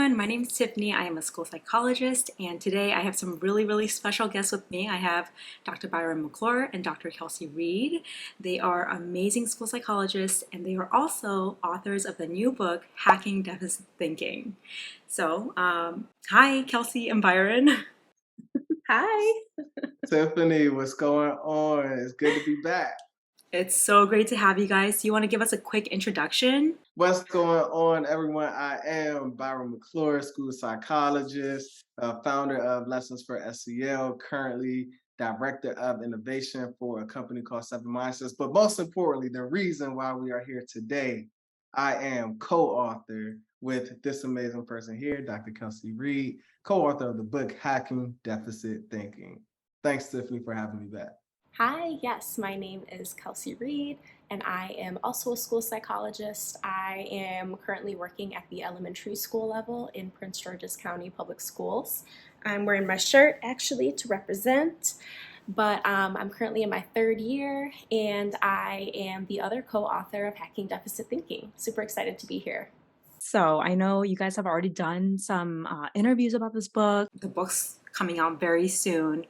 everyone, my name is Tiffany. I am a school psychologist, and today I have some really special guests with me. I have Dr. Byron McClure and Dr. Kelsie Reed. They are amazing school psychologists, and they are also authors of the new book, Hacking Deficit Thinking. So, hi, Kelsie and Byron. Hi. Tiffany, what's going on? It's good to be back. It's so great to have you guys. Do you want to give us a quick introduction? What's going on, everyone? I am Byron McClure, school psychologist, founder of Lessons for SEL, currently director of innovation for a company called Seven Mindsets. But most importantly, the reason why we are here today, I am co-author with this amazing person here, Dr. Kelsie Reed, co-author of the book Hacking Deficit Thinking. Thanks, Tiffany, for having me back. Hi, yes, my name is Kelsie Reed, and I am also a school psychologist. I am currently working at the elementary school level in Prince George's County Public Schools. I'm wearing my shirt actually to represent, but I'm currently in my third year, and I am the other co-author of Hacking Deficit Thinking. Super excited to be here. So I know you guys have already done some interviews about this book. The book's coming out very soon.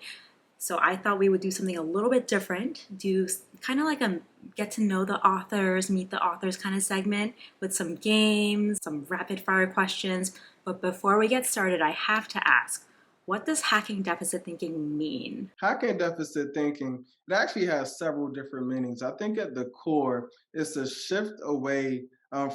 So I thought we would do something a little bit different, do kind of like a get to know the authors, meet the authors kind of segment with some games, some rapid fire questions. But before we get started, I have to ask, what does hacking deficit thinking mean? Hacking deficit thinking, it actually has several different meanings. I think at the core, it's a shift away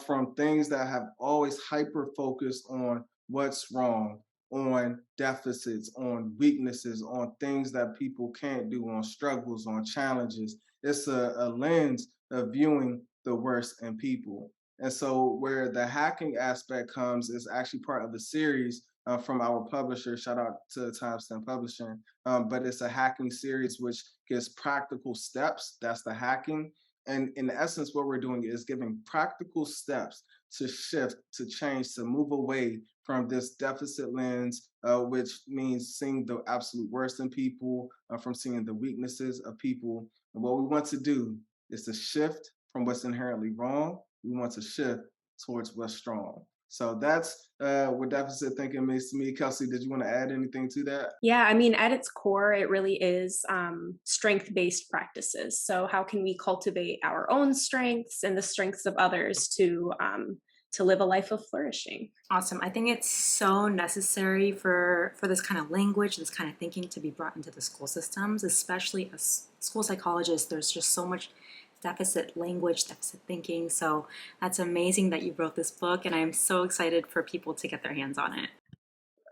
from things that have always hyper focused on what's wrong, on deficits, on weaknesses, on things that people can't do, on struggles, on challenges. It's a lens of viewing the worst in people. And so, where the hacking aspect comes is actually part of the series from our publisher. Shout out to Timestamp Publishing. But it's a hacking series which gives practical steps. That's the hacking. And in essence, what we're doing is giving practical steps to shift, to change, to move away from this deficit lens, which means seeing the absolute worst in people, from seeing the weaknesses of people. And what we want to do is to shift from what's inherently wrong. We want to shift towards what's strong. So that's what deficit thinking means to me. Kelsie, did you want to add anything to that? Yeah, I mean, at its core, it really is strength-based practices. So how can we cultivate our own strengths and the strengths of others to live a life of flourishing? Awesome. I think it's so necessary for this kind of language, this kind of thinking to be brought into the school systems, especially as school psychologists. There's just so much deficit language, deficit thinking. So that's amazing that you wrote this book, and I'm so excited for people to get their hands on it.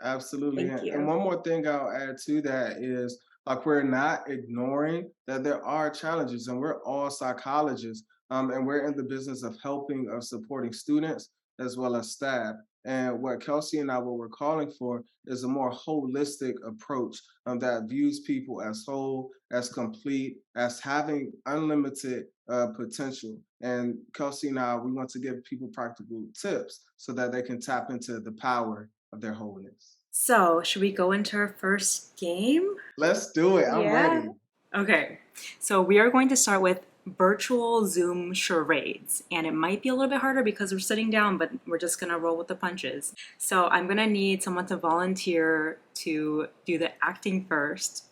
Absolutely. Thank And you. one more thing I'll add to that is like we're not ignoring that there are challenges, and we're all psychologists, and we're in the business of helping, of supporting students as well as staff. And what Kelsie and I, what we're calling for is a more holistic approach that views people as whole, as complete, as having unlimited potential. And Kelsie and I, we want to give people practical tips so that they can tap into the power of their wholeness. So, should we go into our first game? Let's do it. I'm Yeah. ready. Okay, so we are going to start with virtual Zoom charades, and it might be a little bit harder because we're sitting down, but we're just gonna roll with the punches. So I'm gonna need someone to volunteer to do the acting first,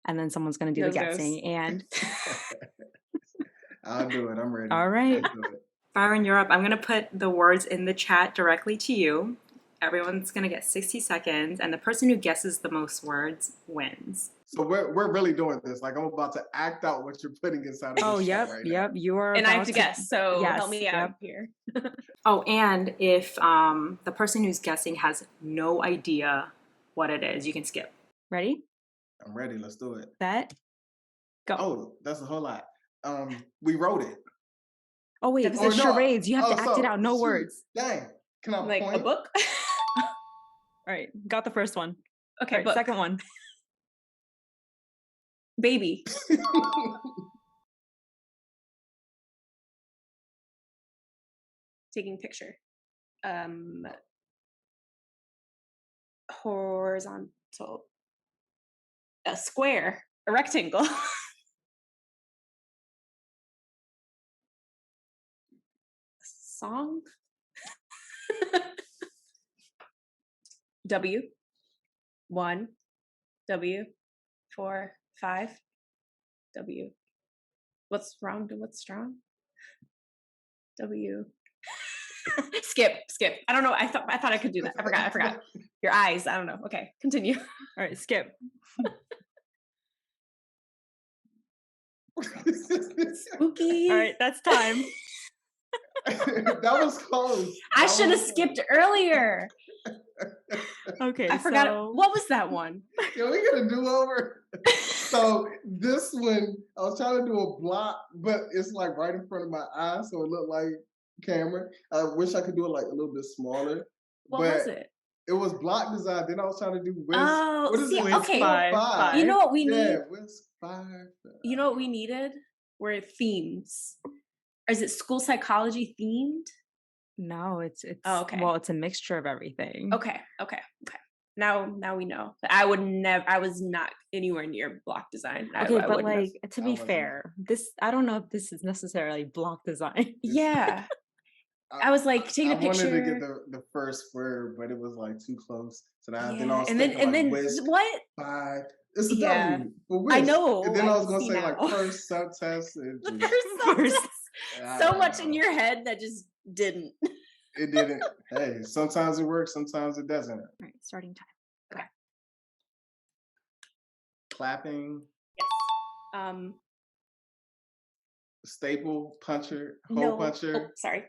and then someone's gonna do the Nose goes. guessing. And I'll do it. I'm ready. all right, Let's do it. Byron, you're up. I'm gonna put the words in the chat directly to you. Everyone's gonna get 60 seconds, and the person who guesses the most words wins. So we're really doing this. Like I'm about to act out what you're putting inside of this chat right now. You are. And I have about to guess, so yes, help me out yep. here. Oh, and if the person who's guessing has no idea what it is, you can skip. Ready? I'm ready. Let's do it. Set. Go. Oh, that's a whole lot. We wrote it. Oh wait, Deficit- it's charades. You have to act it out. No shoot. words. Dang. Can I Like point? a book? All right, got the first one. Okay, All right, book. second one. Baby. Taking picture. Horizontal. A square. A rectangle. Song. W, 1, W, 4, 5, W. What's wrong to what's strong? W. Skip. I don't know. I thought I could do that. I forgot. Your eyes. I don't know. Okay, continue. All right, skip. Spooky. All right, that's time. That was close. I should have skipped earlier. Okay, I forgot. so What was that one? Can we get a do-over? So this one, I was trying to do a block, but it's like right in front of my eye, so it looked like camera. I wish I could do it like a little bit smaller. What but was it? It was block design. Then I was trying to do whisk. Oh, What is see, it? okay. Five. You know what we need? Yeah, whisk 5. You know what we needed? Were themes. Is it school psychology themed? no, it's Oh, okay. well, it's a mixture of everything. Okay. Now we know. I was not anywhere near block design. Okay, I but wouldn't have. like to I be wasn't. fair, I don't know if this is necessarily block design. Yeah. I was like taking a picture. I wanted to get the first word, but it was like too close. So then I was and thinking then whisk what? 5. It's a Yeah. W for whisk. I know. And then I was can gonna see say now. like first subtest. The first I so don't much in know. your head that just didn't. It didn't. Hey, sometimes it works, sometimes it doesn't. All right, starting time. Clapping, Yes. staple, puncher, hole No. Oh, puncher. sorry.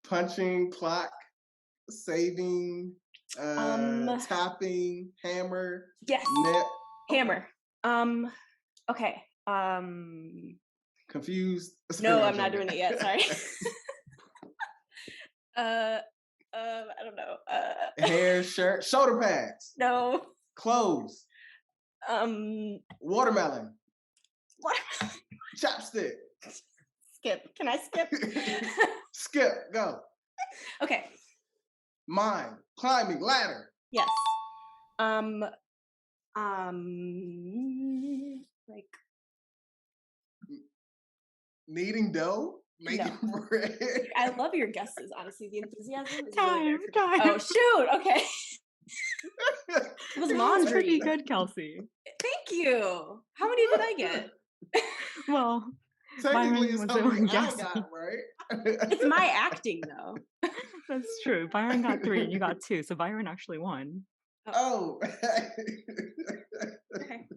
Punching, clock, saving, tapping, hammer, Yes. net. Hammer. Okay. Confused. No, I'm not doing it yet. Sorry. I don't know. Hair, shirt, shoulder pads, No. clothes, watermelon, What? chopstick. Skip. Can I skip? Skip, go. Okay. Mine, climbing, ladder. Yes. Like Kneading dough, making bread. I love your guesses. Honestly, the enthusiasm is Time. really there. Oh shoot! Okay. It was laundry. Pretty good, Kelsie. Thank you. How many did I get? Well, Technically, Byron it's was how many doing I guessing. got, right? It's my acting though. That's true. Byron got 3 and you got 2, so Byron actually won. Oh. Okay.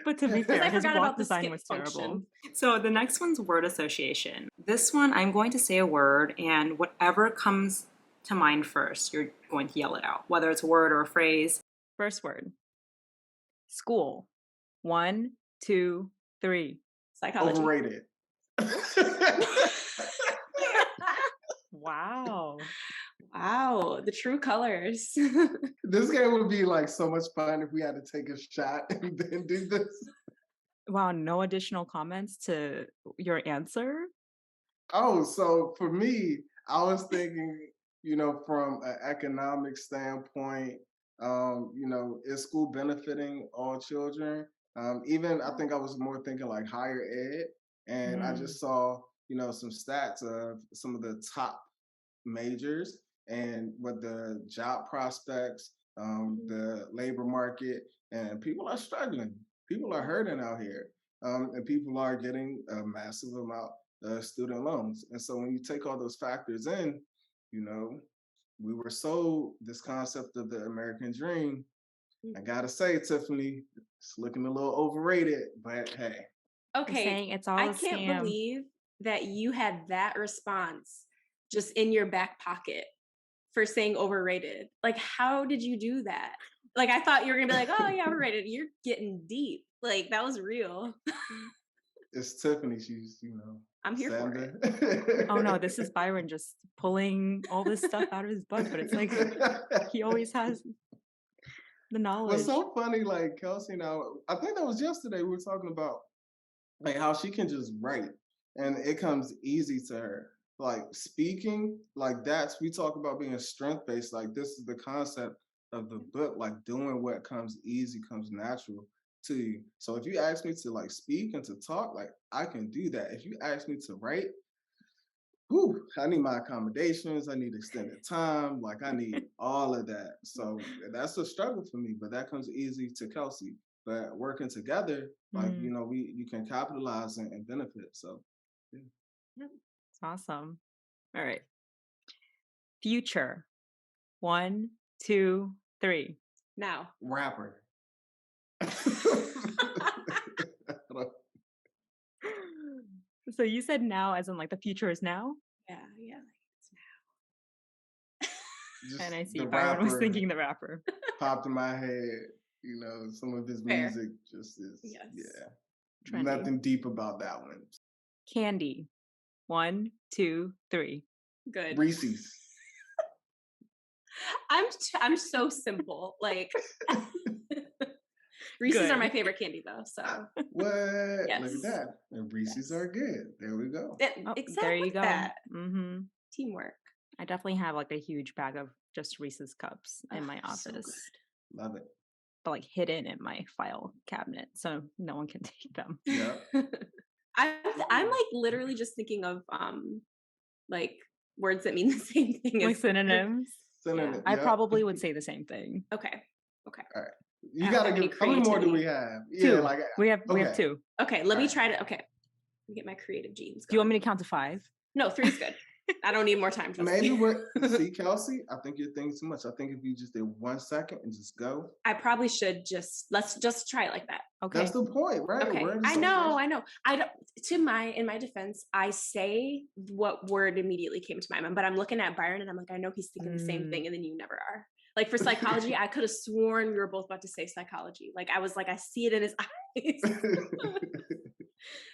But to be Because fair, I his forgot block about the design skip was function. terrible. So the next one's word association. This one, I'm going to say a word, and whatever comes to mind first, you're going to yell it out, whether it's a word or a phrase. First word. School. 1, 2, 3. Psychology. Overrated. Wow. Wow, the true colors. This game would be like so much fun if we had to take a shot and then do this. Wow, no additional comments to your answer? Oh, so for me, I was thinking, from an economic standpoint, is school benefiting all children? Even I think I was more thinking like higher ed, and I just saw, some stats of some of the top majors and what the job prospects, the labor market, and people are struggling. People are hurting out here, and people are getting a massive amount of student loans. And so when you take all those factors in, we were sold this concept of the American dream. I gotta say, Tiffany, it's looking a little overrated, but hey. Okay, saying it's all I a can't scam. believe that you had that response just in your back pocket for saying overrated. Like, how did you do that? Like, I thought you were gonna be like, oh yeah, overrated. You're getting deep. Like, that was real. It's Tiffany. She's, I'm here for it. it. Oh no, this is Byron just pulling all this stuff out of his butt, but it's like he always has the knowledge. What's so funny, like Kelsie now, I think that was yesterday, we were talking about like how she can just write and it comes easy to her. Like speaking, like we talk about being strength-based, like this is the concept of the book, like doing what comes easy, comes natural to you. So if you ask me to like speak and to talk, like I can do that. If you ask me to write, whew, I need my accommodations. I need extended time. Like I need all of that. So that's a struggle for me, but that comes easy to Kelsey. But working together, like Mm, you can capitalize and benefit. So yeah. yep. It's awesome. All right. Future. One, two, three. Now. Rapper. So you said now, as in like the future is now? Yeah, yeah. And Just I see the Byron was rapper thinking the rapper. popped in my head. Some of his Fair. music just is, Yes. yeah, Trendy. nothing deep about that one. Candy. One, two, three. Good. Reese's. I'm so simple. Like Reese's are my favorite candy though. So What? yes. Look at that. And Reese's are good. There we go. Exactly. There you go. That. Mm-hmm. Teamwork. I definitely have like a huge bag of just Reese's cups in my So office, good. Love it. but like hidden in my file cabinet, so no one can take them. Yeah. I'm like literally just thinking of like words that mean the same thing Like as synonyms. Synonym. I Yep. probably would say the same thing. Okay. All right. You I don't gotta have any give. How many more do we creativity. have? Two. Yeah, like We have okay. two. Okay, let me Alright. try to. Okay, let me get my creative genes. Do you want going. me to count to 5? No, 3's good. I don't need more time. Trust Maybe me. what? See, Kelsey, I think you're thinking too much. I think if you just did 1 second and just go. I probably should let's just try it like that. Okay. That's the point, right? Okay, We're in I know. association. I don't. In my defense, I say what word immediately came to my mind, but I'm looking at Byron and I'm like, I know he's thinking the same thing, and then you never are. Like for psychology, I could have sworn we were both about to say psychology. Like I was like, I see it in his eyes.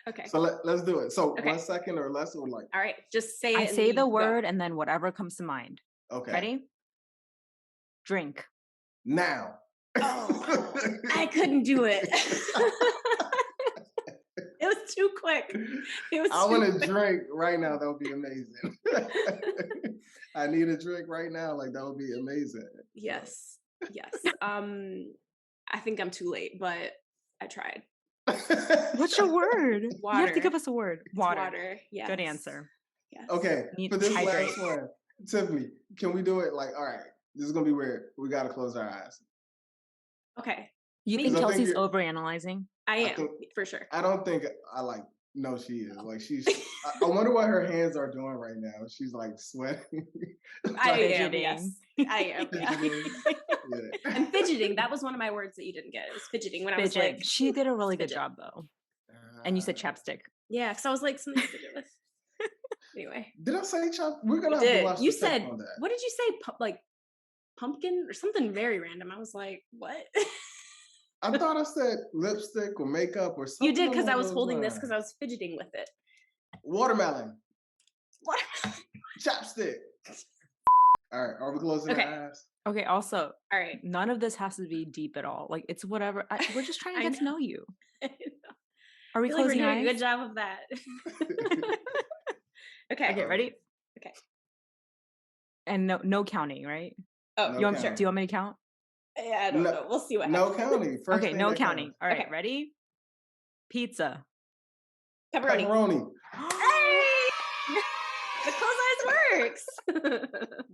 Okay. So let's do it. So Okay. 1 second or less, or like. All right, just say it. I and say then the you go. word and then whatever comes to mind. Okay. Ready? Drink. Now. Oh, I couldn't do it. It was too quick. It was. I want a drink right now. That would be amazing. I need a drink right now. Like that would be amazing. Yes. Yes. I think I'm too late, but I tried. What's your word? Water. You have to give us a word. It's Water. water. Yes. Good answer. Yes. Okay, Need for this hydrate. last one, Tiffany, can we do it like, all right, this is gonna be weird. We gotta close our eyes. Okay. You Me think Because I think Kelsey's you're- overanalyzing? I am think- for sure. I don't think I like no she is. Like she's I wonder what her hands are doing right now. She's like sweating. I am. Fidgeting. Yes. I am. Yeah. Fidgeting. Yeah. And fidgeting. That was one of my words that you didn't get. It was fidgeting when I was Fidget. like. She did a really good fidget. job though. And you said chapstick. Yeah, because I was like something to fidget with. Anyway. Did I say chop? We're gonna You have to did. watch You the tape said, on that. what did you say? Like pumpkin or something very random. I was like, what? I thought I said lipstick or makeup or something. You did because I along was those holding this lines. because I was fidgeting with it. Watermelon, What? chapstick. All right, are we closing Okay. our eyes? Okay, also, All right. none of this has to be deep at all. Like it's whatever. We're just trying to I get to know you. I Are we feel like we're closing doing eyes? a good job of that. Okay. Okay, ready? Okay. And no counting, right? Oh, No Do you, want, counting. do you want me to count? yeah, I don't No- know. We'll see what No happens. counting. First Okay, thing no that counting. counts. All right, Okay. ready? Pizza. Pepperoni. Pepperoni. Hey! The close eyes works.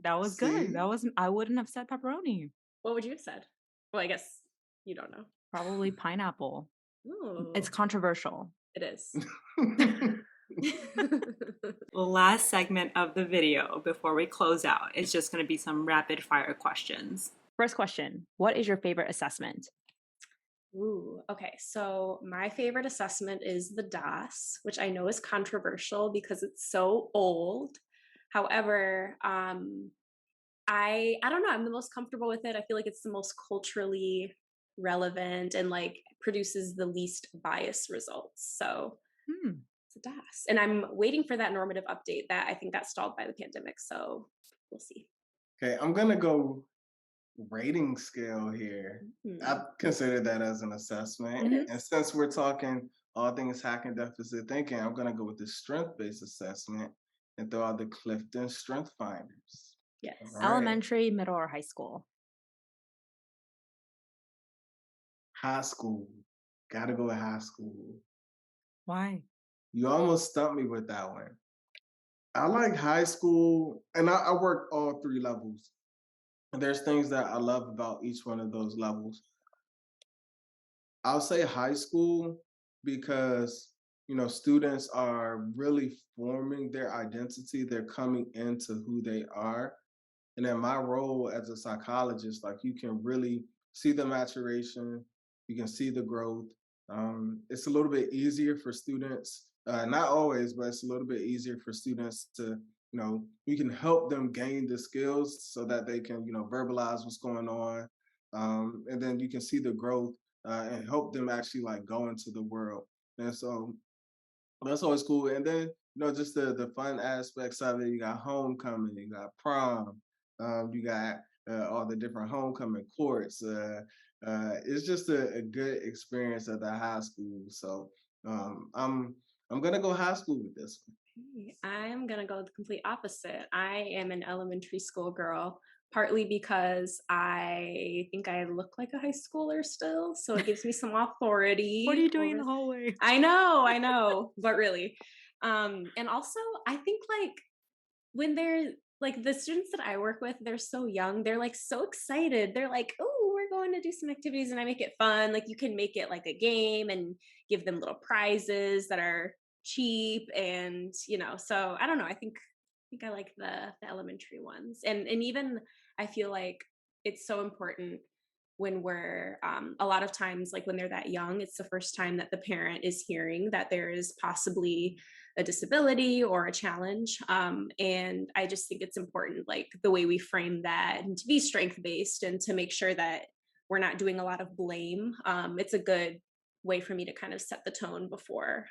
That was See? good. That was. I wouldn't have said pepperoni. What would you have said? Well, I guess you don't know. Probably pineapple. Ooh, It's controversial. it is. The last segment of the video before we close out is just going to be some rapid fire questions. First question: what is your favorite assessment? Ooh, okay. So my favorite assessment is the DAS, which I know is controversial because it's so old. However, I don't know. I'm the most comfortable with it. I feel like it's the most culturally relevant and like produces the least biased results. So it's a DAS, and I'm waiting for that normative update that I think got stalled by the pandemic. So we'll see. Okay, I'm gonna go rating scale here. Mhm. I consider that as an assessment. Mhm. And since we're talking all things hacking deficit thinking, I'm gonna go with the strength-based assessment and throw out the Clifton Strength Finders. Yes. All right. Elementary, middle, or high school? High school. Gotta go with high school. Why? You almost stumped me with that one. I like high school, and I work all three levels. And there's things that I love about each one of those levels. I'll say high school because students are really forming their identity. They're coming into who they are. And in my role as a psychologist, like you can really see the maturation, you can see the growth. It's a little bit easier for students, not always, but it's a little bit easier for students to, you can help them gain the skills so that they can, verbalize what's going on. And then you can see the growth and help them actually like go into the world. And so that's always cool. And then, just the fun aspects of it. You got homecoming, you got prom, you got all the different homecoming courts. It's just a good experience at the high school. So I'm gonna go high school with this one. I'm gonna go the complete opposite. I am an elementary school girl, partly because I think I look like a high schooler still, so it gives me some authority. What are you doing in over. the hallway? I know, but really. And also I think like when they're like the students that I work with, they're so young. They're like so excited. They're like, "Oh, we're going to do some activities," and I make it fun. Like you can make it like a game and give them little prizes that are cheap, and So I don't know. I think I like the elementary ones, and even I feel like it's so important when we're a lot of times like when they're that young, it's the first time that the parent is hearing that there is possibly a disability or a challenge, and I just think it's important like the way we frame that and to be strength based and to make sure that we're not doing a lot of blame. It's a good way for me to kind of set the tone before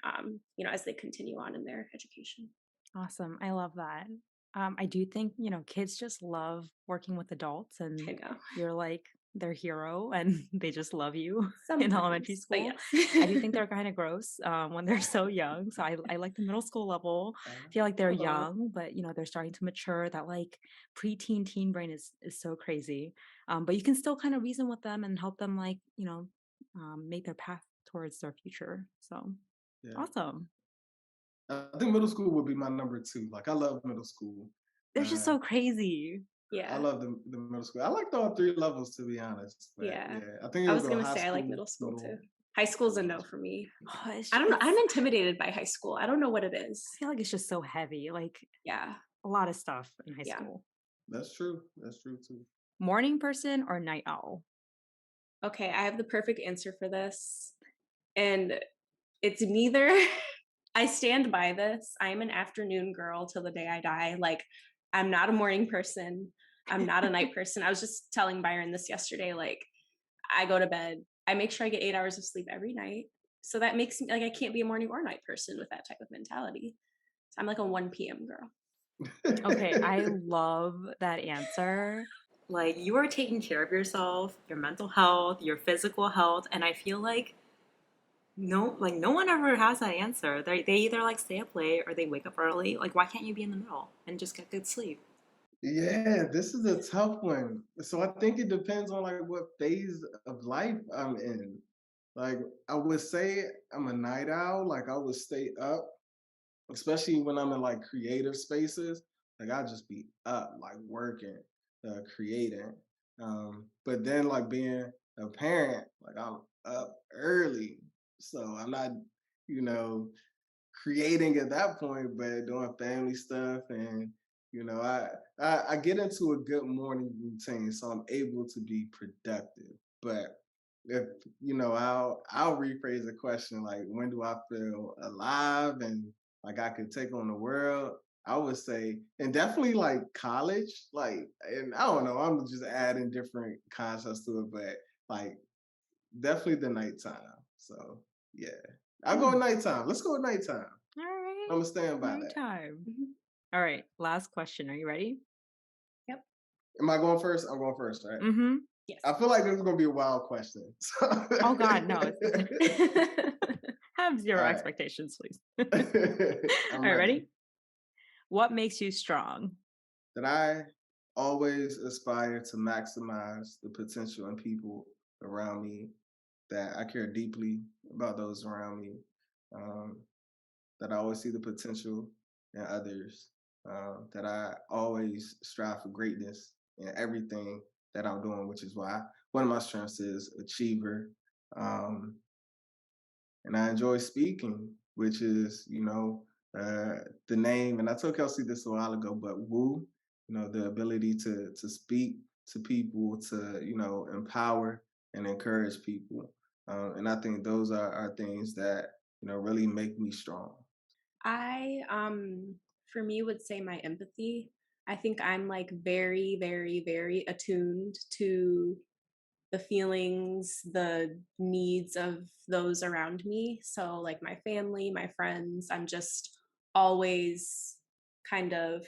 as they continue on in their education. Awesome. I love that. I do think, kids just love working with adults I and know. you're like their hero and they just love you in elementary Sometimes, but school. I do think yes. they're kind of gross when they're so young. So I like the middle school level. I feel like they're Oh, young, but they're starting to mature. That like preteen teen brain is so crazy. But you can still kind of reason with them and help them like, make their path towards their future. So Yeah. awesome. I think middle school would be my number two. Like I love middle school. They're just Uh, so crazy. I yeah. love the middle school. I liked all three levels to be honest. But Yeah. yeah, I think I it'll was go gonna high say I like school, middle school too. middle, High school's a no elementary. for me. Oh, I don't know. I'm it's intimidated by high school. I don't know what it I is. feel like it's just so heavy, like Yeah. a lot of stuff in high Yeah. school. That's true. That's true too. Morning person or night owl? Okay, I have the perfect answer for this. And it's neither. I stand by this. I am an afternoon girl till the day I die. Like, I'm not a morning person. I'm not a night person. I was just telling Byron this yesterday. Like, I go to bed. I make sure I get 8 hours of sleep every night. So that makes me like I can't be a morning or night person with that type of mentality. So I'm like a 1 p.m. girl. Okay, I love that answer. Like you are taking care of yourself, your mental health, your physical health, and I feel like no one ever has that answer. They either like stay up late or they wake up early. Like why can't you be in the middle and just get good sleep? Yeah, this is a tough one. So I think it depends on like what phase of life I'm in. Like I would say I'm a night owl. Like I would stay up, especially when I'm in like creative spaces. Like I'll just be up, like working, creating. But then like being a parent, like I'm up early. So I'm not, you know, creating at that point, but doing family stuff and I get into a good morning routine, so I'm able to be productive. But if I'll rephrase the question like when do I feel alive and like I could take on the world? I would say, and definitely like college, like, and I don't know, I'm just adding different concepts to it, but like definitely the nighttime. So yeah, I'll go Hmm. with nighttime. Let's go with nighttime. All right. I'm gonna stand by that. Nighttime. Mhm. All right, last question. Are you ready? Yep. Am I going first? I'm going first, right? Mm-hmm. Yes. I feel like this is gonna be a wild question. So Oh God, no. Have all zero right. expectations, please. All I'm right, ready. ready? What makes you strong? That I always aspire to maximize the potential in people around me, that I care deeply about those around me, um, that I always see the potential in others. that I always strive for greatness in everything that I'm doing, which is why one of my strengths is achiever. Um, and I enjoy speaking, which is, the name. And I told Kelsey this a while ago, but woo, the ability to speak to people, to empower and encourage people. And I think those are things that really make me strong. I for me would say my empathy. I think I'm like very, very, very attuned to the feelings, the needs of those around me. So like my family, my friends, I'm just always kind of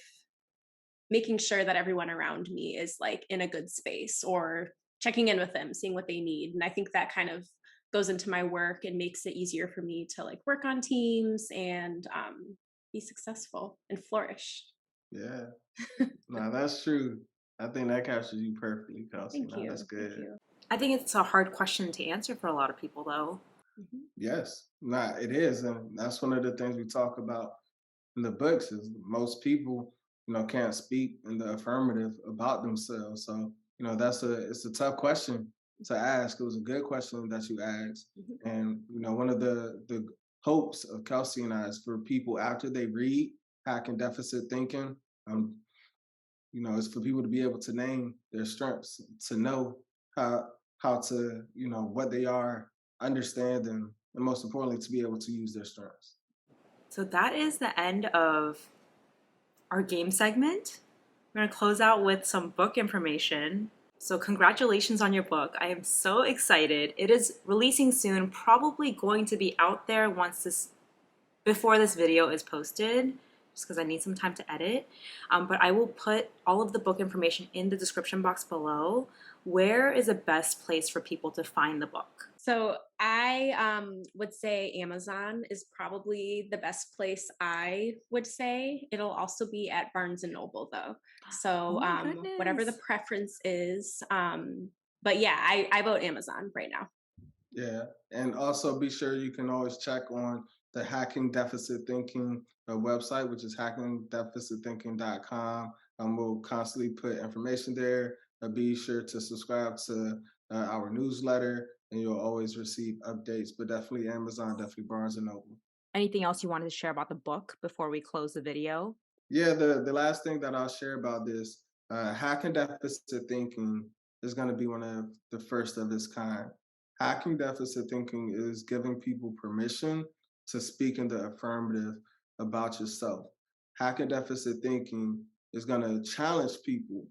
making sure that everyone around me is like in a good space or checking in with them, seeing what they need. And I think that kind of goes into my work and makes it easier for me to like work on teams and be successful and flourish. Yeah, no, that's true. I think that captures you perfectly, Kelsey. Thank No, that's you. Thank good. you. I think it's a hard question to answer for a lot of people, though. Mhm. Yes, nah, it is, and that's one of the things we talk about in the books is most people, can't speak in the affirmative about themselves. So, that's it's a tough question to ask. It was a good question that you asked. Mhm. And, one of the hopes of Kelsey and I is for people after they read Hacking Deficit Thinking, um, is for people to be able to name their strengths, to know how to, what they are, understand them, and most importantly, to be able to use their strengths. So that is the end of our game segment. We're going to close out with some book information. So, congratulations on your book. I am so excited. It is releasing soon, probably going to be out there before this video is posted, just because I need some time to edit. But I will put all of the book information in the description box below. Where is the best place for people to find the book? So I would say Amazon is probably the best place. I would say it'll also be at Barnes and Noble though. Oh So my whatever the goodness. preference is. But yeah, I vote Amazon right now. Yeah, and also be sure you can always check on the Hacking Deficit Thinking website, which is hackingdeficitthinking.com. We'll constantly put information there. Be sure to subscribe to our newsletter, and you'll always receive updates. But definitely Amazon, definitely Barnes and Noble. Anything else you wanted to share about the book before we close the video? Yeah, the last thing that I'll share about this, hacking deficit thinking is going to be one of the first of its kind. Hacking deficit thinking is giving people permission to speak in the affirmative about yourself. Hacking deficit thinking is going to challenge people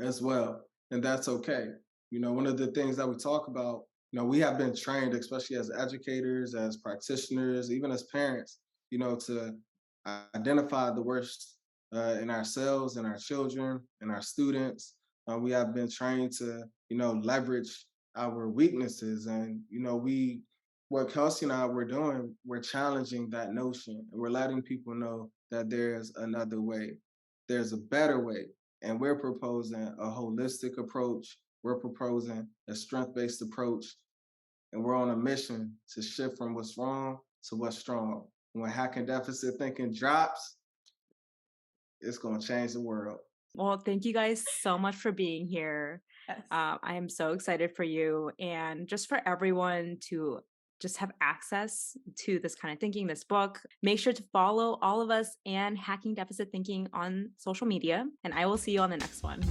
as well, and that's okay. One of the things that we talk about, we have been trained, especially as educators, as practitioners, even as parents, to identify the worst in ourselves and our children and our students. We have been trained to, leverage our weaknesses, and what Kelsey and I were doing, we're challenging that notion, and we're letting people know that there's another way, there's a better way, and we're proposing a holistic approach. We're proposing a strength-based approach, and we're on a mission to shift from what's wrong to what's strong. When hacking deficit thinking drops, it's going to change the world. Well, thank you guys so much for being here. Yes. I am so excited for you and just for everyone to just have access to this kind of thinking, this book. Make sure to follow all of us and Hacking Deficit Thinking on social media, and I will see you on the next one.